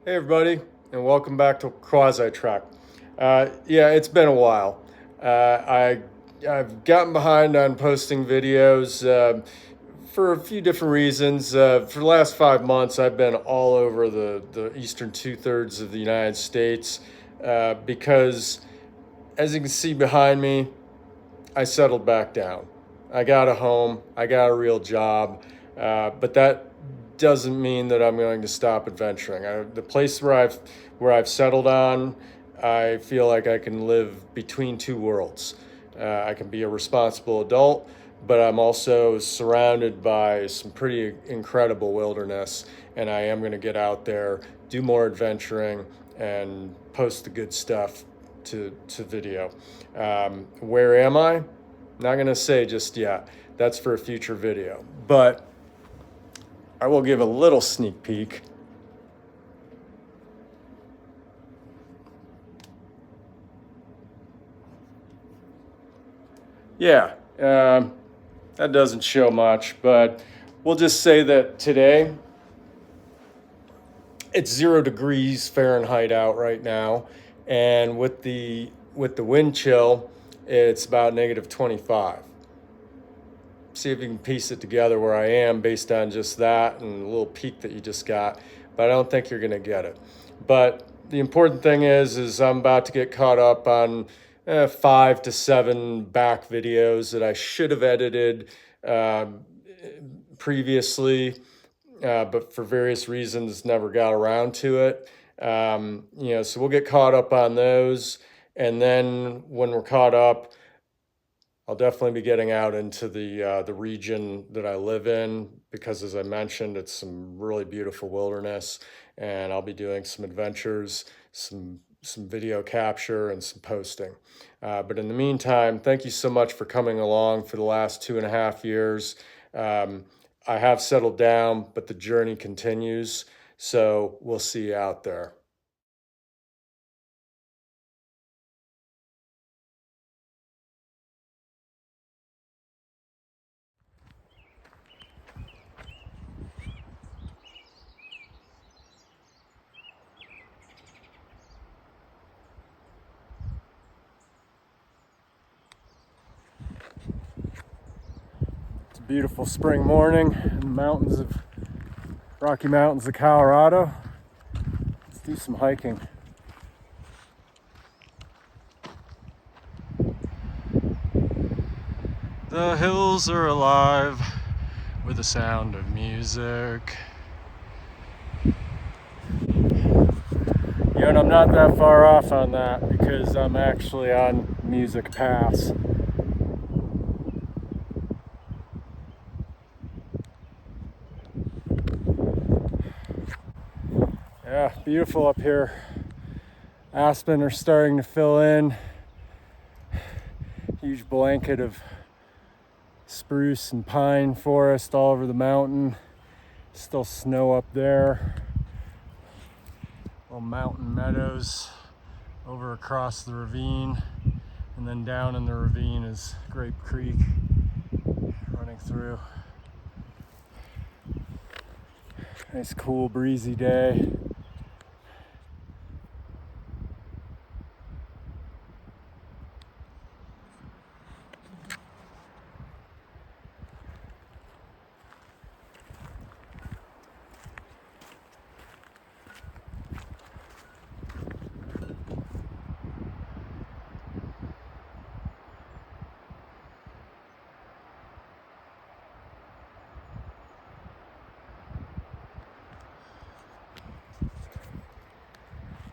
Hey everybody, and welcome back to Quasi Track. Yeah, it's been a while. I've gotten behind on posting videos for a few different reasons. For the last 5 months, I've been all over the eastern two-thirds of the United States because, as you can see behind me, I settled back down. I got a home, I got a real job, but that doesn't mean that I'm going to stop adventuring. The place where I've settled on, I feel like I can live between two worlds. I can be a responsible adult, but I'm also surrounded by some pretty incredible wilderness, and I am going to get out there, do more adventuring, and post the good stuff to video. Where am I? Not going to say just yet. That's for a future video. But I will give a little sneak peek. Yeah, that doesn't show much, but we'll just say that today it's 0 degrees Fahrenheit out right now, and with the wind chill, it's about -25. See if you can piece it together where I am based on just that and a little peek that you just got, but I don't think you're gonna get it. But the important thing is I'm about to get caught up on 5 to 7 back videos that I should have edited previously, but for various reasons never got around to it. So we'll get caught up on those, and then when we're caught up, I'll definitely be getting out into the region that I live in because, as I mentioned, it's some really beautiful wilderness, and I'll be doing some adventures, some video capture, and some posting. But in the meantime, thank you so much for coming along for the last 2.5 years. I have settled down, but the journey continues. So we'll see you out there. It's a beautiful spring morning in the mountains of Rocky Mountains of Colorado. Let's do some hiking. The hills are alive with the sound of music. And I'm not that far off on that because I'm actually on Music Pass. Yeah, beautiful up here. Aspen are starting to fill in. Huge blanket of spruce and pine forest all over the mountain. Still snow up there. Little mountain meadows over across the ravine, and then down in the ravine is Grape Creek running through. Nice cool breezy day.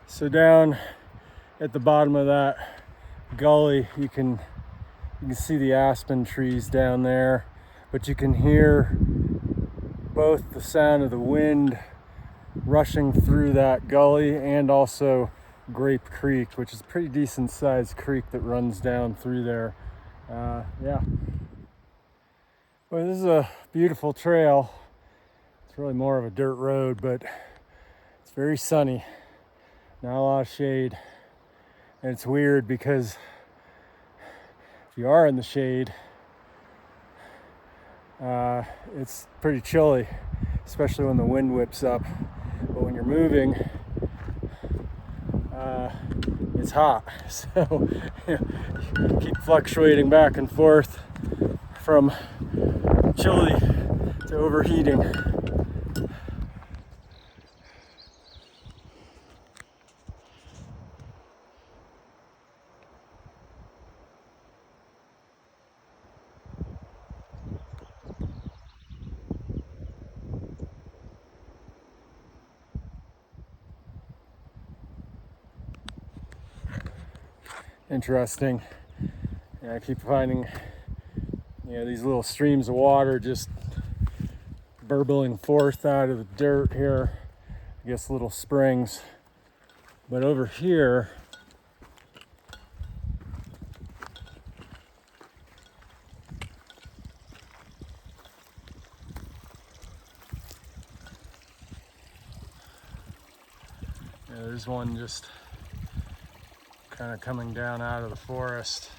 So down at the bottom of that gully, you can see the aspen trees down there, but you can hear both the sound of the wind rushing through that gully and also Grape Creek, which is a pretty decent sized creek that runs down through there. Yeah. Well, this is a beautiful trail. It's really more of a dirt road, but it's very sunny. Not a lot of shade. And it's weird because if you are in the shade, it's pretty chilly, especially when the wind whips up. But when you're moving, it's hot. So keep fluctuating back and forth from chilly to overheating. Interesting. And I keep finding, these little streams of water just burbling forth out of the dirt here. I guess little springs. But over here, there's one just kind of coming down out of the forest.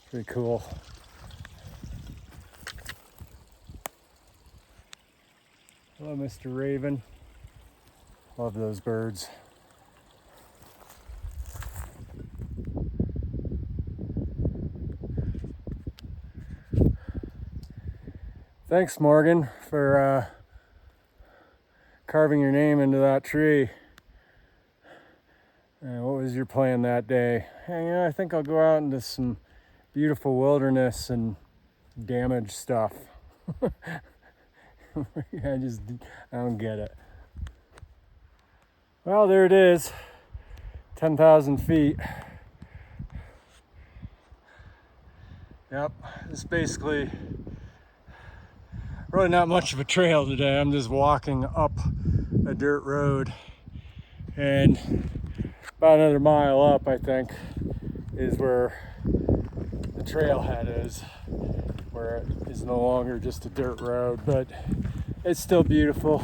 Pretty cool. Hello, Mr. Raven. Love those birds. Thanks, Morgan, for carving your name into that tree. What was your plan that day? Hey, I think I'll go out into some beautiful wilderness and damage stuff. I don't get it. Well, there it is, 10,000 feet. Yep, it's basically really not much of a trail today. I'm just walking up a dirt road, and about another mile up, I think, is where the trailhead is, where it is no longer just a dirt road, but it's still beautiful.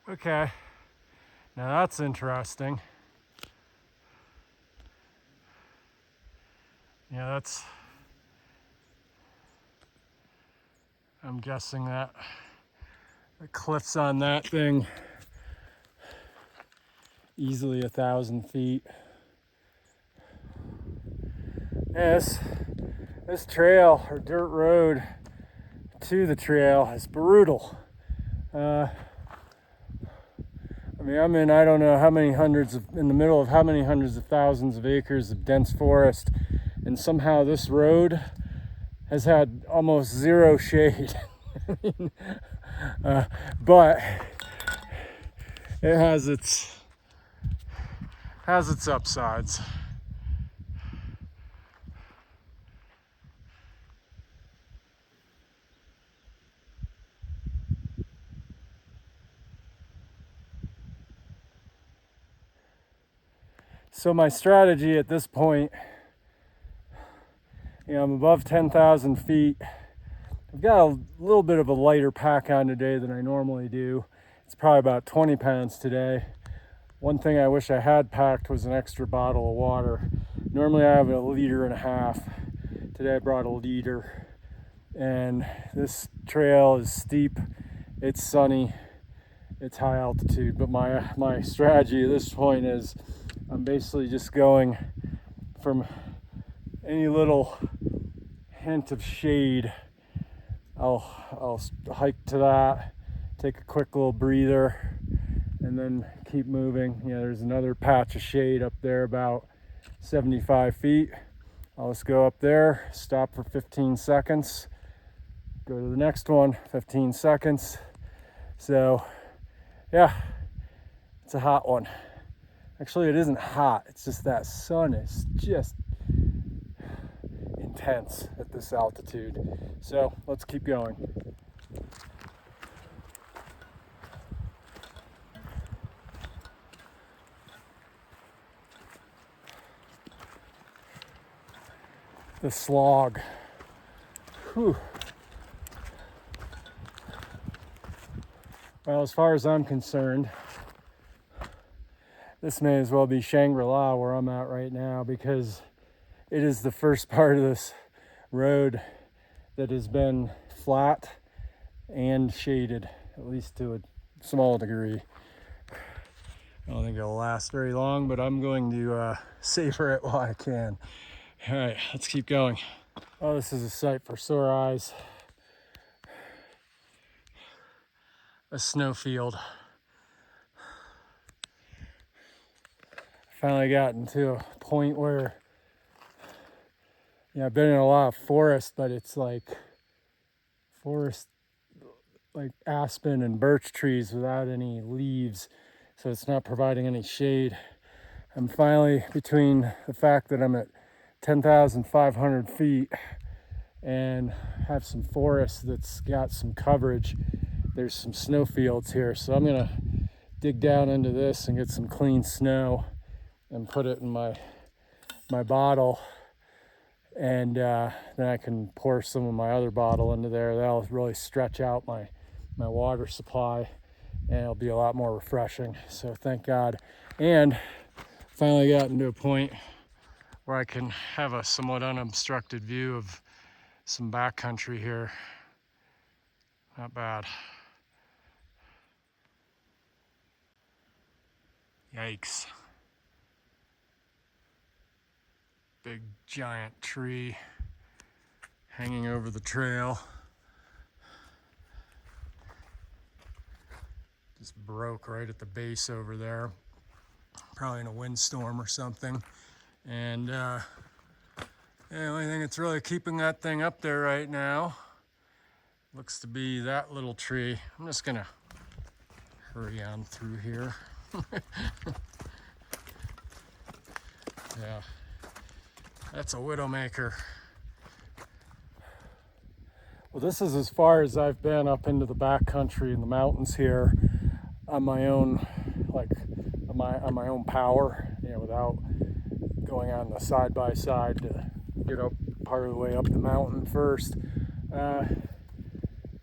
Okay, now that's interesting. Yeah, I'm guessing that the cliffs on that thing easily 1,000 feet. Yes, this trail or dirt road to the trail is brutal. I'm in, I don't know how many in the middle of how many hundreds of thousands of acres of dense forest, and somehow this road has had almost zero shade. But it has its upsides. So my strategy at this point, I'm above 10,000 feet. I've got a little bit of a lighter pack on today than I normally do. It's probably about 20 pounds today. One thing I wish I had packed was an extra bottle of water. Normally I have 1.5 liters. Today I brought 1 liter. And this trail is steep, it's sunny, it's high altitude. But my strategy at this point is I'm basically just going from any little hint of shade. I'll hike to that, take a quick little breather, and then keep moving. There's another patch of shade up there about 75 feet. I'll just go up there, stop for 15 seconds, go to the next one, 15 seconds. So yeah, it's a hot one. Actually, it isn't hot, it's just that sun is just intense at this altitude. So let's keep going. The slog. Whew. Well, as far as I'm concerned, this may as well be Shangri-La where I'm at right now, because it is the first part of this road that has been flat and shaded, at least to a small degree. I don't think it'll last very long, but I'm going to savor it while I can. All right, let's keep going. Oh, this is a sight for sore eyes. A snowfield. Finally gotten to a point where, I've been in a lot of forest, but it's like forest, like aspen and birch trees without any leaves, so it's not providing any shade. I'm finally, between the fact that I'm at 10,500 feet and have some forest that's got some coverage, there's some snow fields here, so I'm gonna dig down into this and get some clean snow and put it in my bottle, and then I can pour some of my other bottle into there. That'll really stretch out my water supply, and it'll be a lot more refreshing. So thank God. And finally gotten to a point where I can have a somewhat unobstructed view of some backcountry here. Not bad. Yikes. Big giant tree hanging over the trail. Just broke right at the base over there. Probably in a windstorm or something. And the only thing that's really keeping that thing up there right now looks to be that little tree. I'm just gonna hurry on through here. Yeah, that's a widowmaker. Well, this is as far as I've been up into the backcountry in the mountains here on my own, like on my own power, without going on the side by side to get up part of the way up the mountain first. And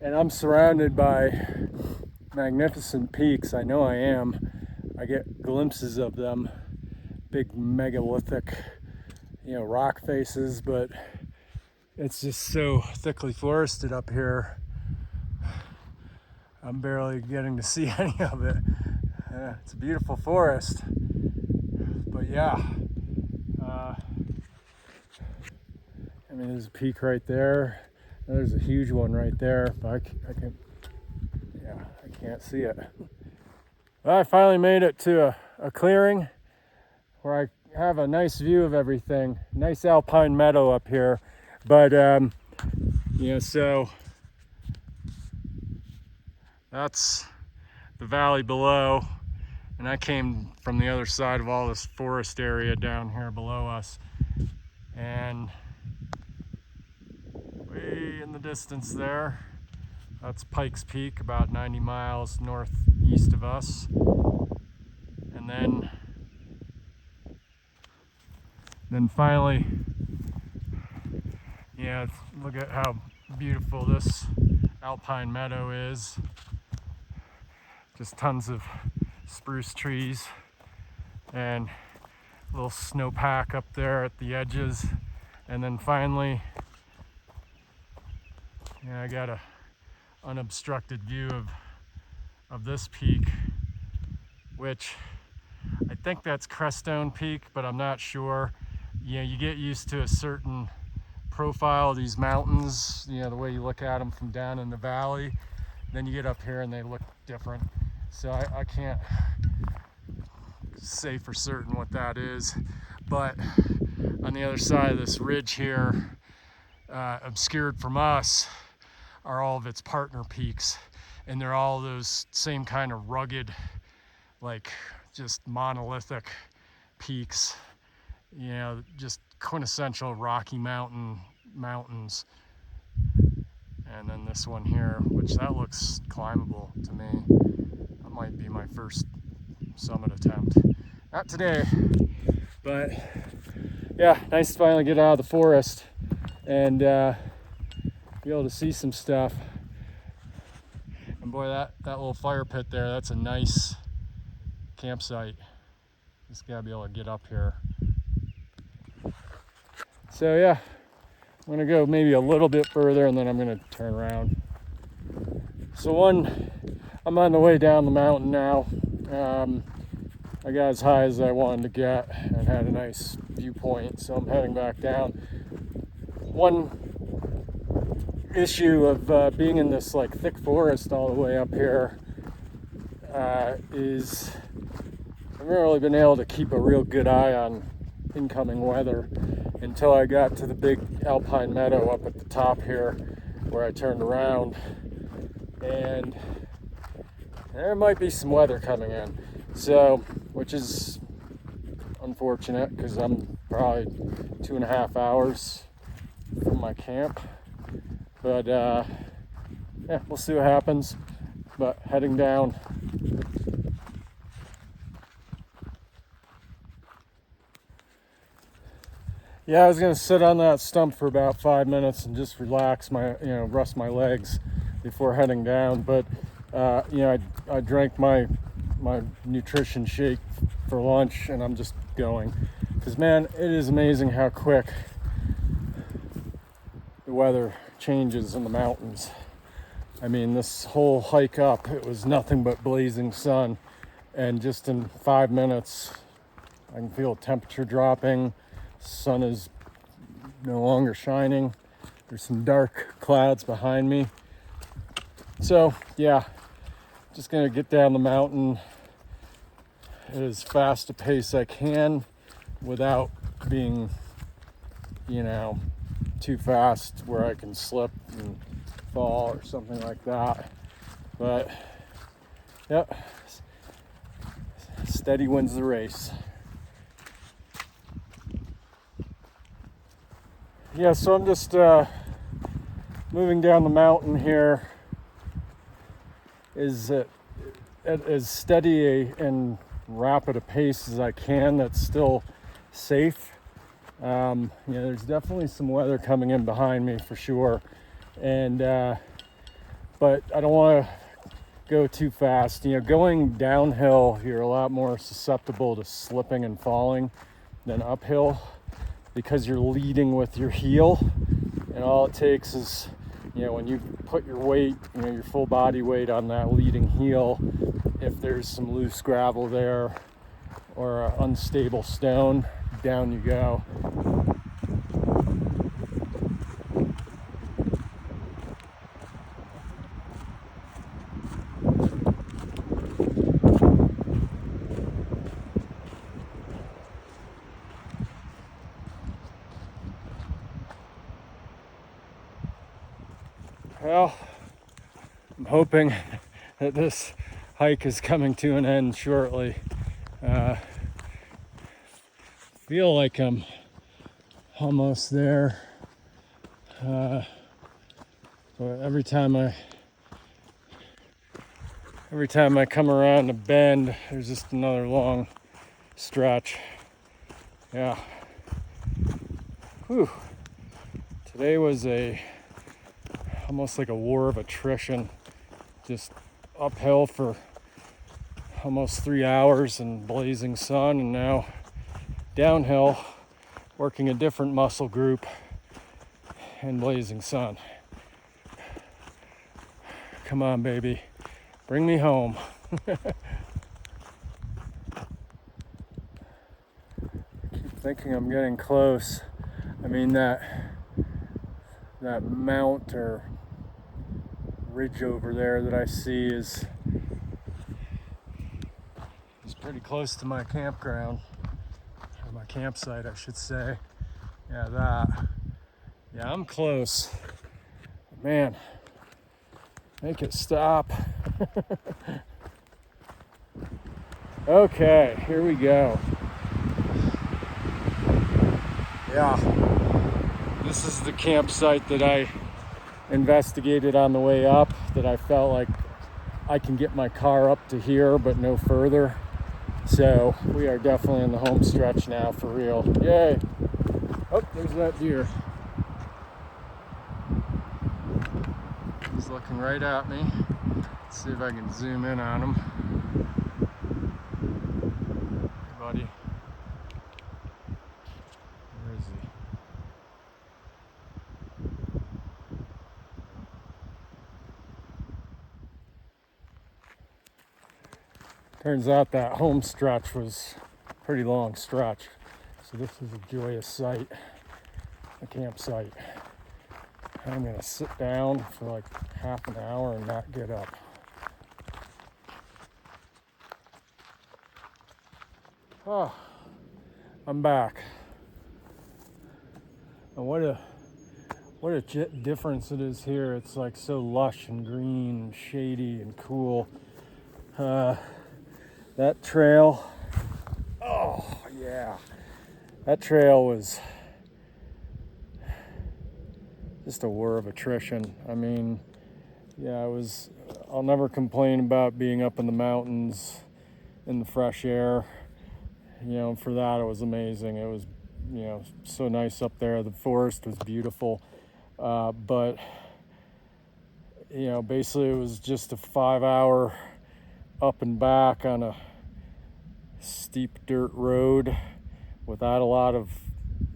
I'm surrounded by magnificent peaks. I know I am. I get glimpses of them, big megalithic, rock faces, but it's just so thickly forested up here. I'm barely getting to see any of it. It's a beautiful forest, but yeah. There's a peak right there. There's a huge one right there, but I can't see it. Well, I finally made it to a clearing where I have a nice view of everything. Nice alpine meadow up here, but so that's the valley below, and I came from the other side of all this forest area down here below us, and way in the distance there, that's Pikes Peak, about 90 miles northeast of us. And then finally, look at how beautiful this alpine meadow is. Just tons of spruce trees and a little snowpack up there at the edges. And then finally, I got a unobstructed view of this peak, which I think that's Crestone Peak, but I'm not sure. You get used to a certain profile of these mountains, the way you look at them from down in the valley. Then you get up here and they look different. So I can't say for certain what that is. But on the other side of this ridge here, obscured from us, are all of its partner peaks, and they're all those same kind of rugged, like just monolithic peaks, just quintessential Rocky mountains. And then this one here, which that looks climbable to me. That might be my first summit attempt. Not today, but yeah, nice to finally get out of the forest and be able to see some stuff. And boy, that little fire pit there, that's a nice campsite. Just gotta be able to get up here. So yeah, I'm gonna go maybe a little bit further and then I'm gonna turn around. So I'm on the way down the mountain now. I got as high as I wanted to get and had a nice viewpoint, so I'm heading back down. One issue of being in this like thick forest all the way up here is I've never really been able to keep a real good eye on incoming weather until I got to the big alpine meadow up at the top here where I turned around, and there might be some weather coming in, so which is unfortunate because I'm probably 2.5 hours from my camp, but yeah, we'll see what happens. But heading down. Yeah, I was gonna sit on that stump for about 5 minutes and just relax my, rest my legs before heading down. But I drank my nutrition shake for lunch, and I'm just going. Because man, it is amazing how quick the weather changes in the mountains. I mean, this whole hike up, it was nothing but blazing sun, and just in 5 minutes, I can feel temperature dropping. Sun is no longer shining. There's some dark clouds behind me. So yeah, just gonna get down the mountain at as fast a pace I can without being, too fast where I can slip and fall or something like that. But yep, steady wins the race. Yeah, so I'm just moving down the mountain here is at as steady and rapid a pace as I can that's still safe. There's definitely some weather coming in behind me for sure, and but I don't want to go too fast. Going downhill, you're a lot more susceptible to slipping and falling than uphill, because you're leading with your heel, and all it takes is, when you put your weight, your full body weight on that leading heel, if there's some loose gravel there or an unstable stone, down you go. Well, I'm hoping that this hike is coming to an end shortly. Feel like I'm almost there. But every time I come around a bend, there's just another long stretch. Yeah. Whew. Today was almost like a war of attrition, just uphill for almost 3 hours in blazing sun, and now downhill working a different muscle group in blazing sun. Come on, baby, bring me home. I keep thinking I'm getting close. I mean, that mount or ridge over there that I see is pretty close to my campground, or my campsite, I should say. Yeah, I'm close. Man, make it stop. Okay, here we go. Yeah, this is the campsite that I investigated on the way up, that I felt like I can get my car up to here but no further. So we are definitely in the home stretch now, for real. Yay! Oh, there's that deer. He's looking right at me. Let's see if I can zoom in on him. Hey, buddy. Turns out that home stretch was a pretty long stretch. So this is a joyous sight, a campsite. I'm gonna sit down for like half an hour and not get up. Oh, I'm back. And what a difference it is here. It's like so lush and green and shady and cool. That trail, oh yeah, that trail was just a whir of attrition. I mean, yeah, I'll never complain about being up in the mountains in the fresh air. You know, for that it was amazing. It was, you know, so nice up there. The forest was beautiful. But, you know, basically it was just a 5-hour up and back on a steep dirt road without a lot of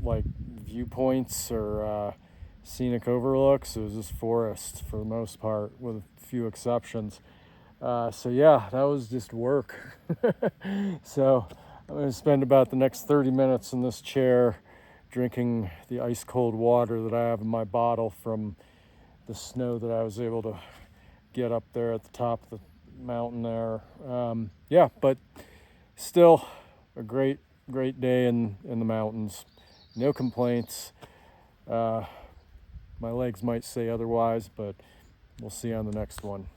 like viewpoints or scenic overlooks. It was just forest for the most part, with a few exceptions. So yeah, that was just work. So I'm going to spend about the next 30 minutes in this chair drinking the ice cold water that I have in my bottle from the snow that I was able to get up there at the top of the mountain there. Yeah, but still a great day in the mountains. No complaints. My legs might say otherwise, but we'll see on the next one.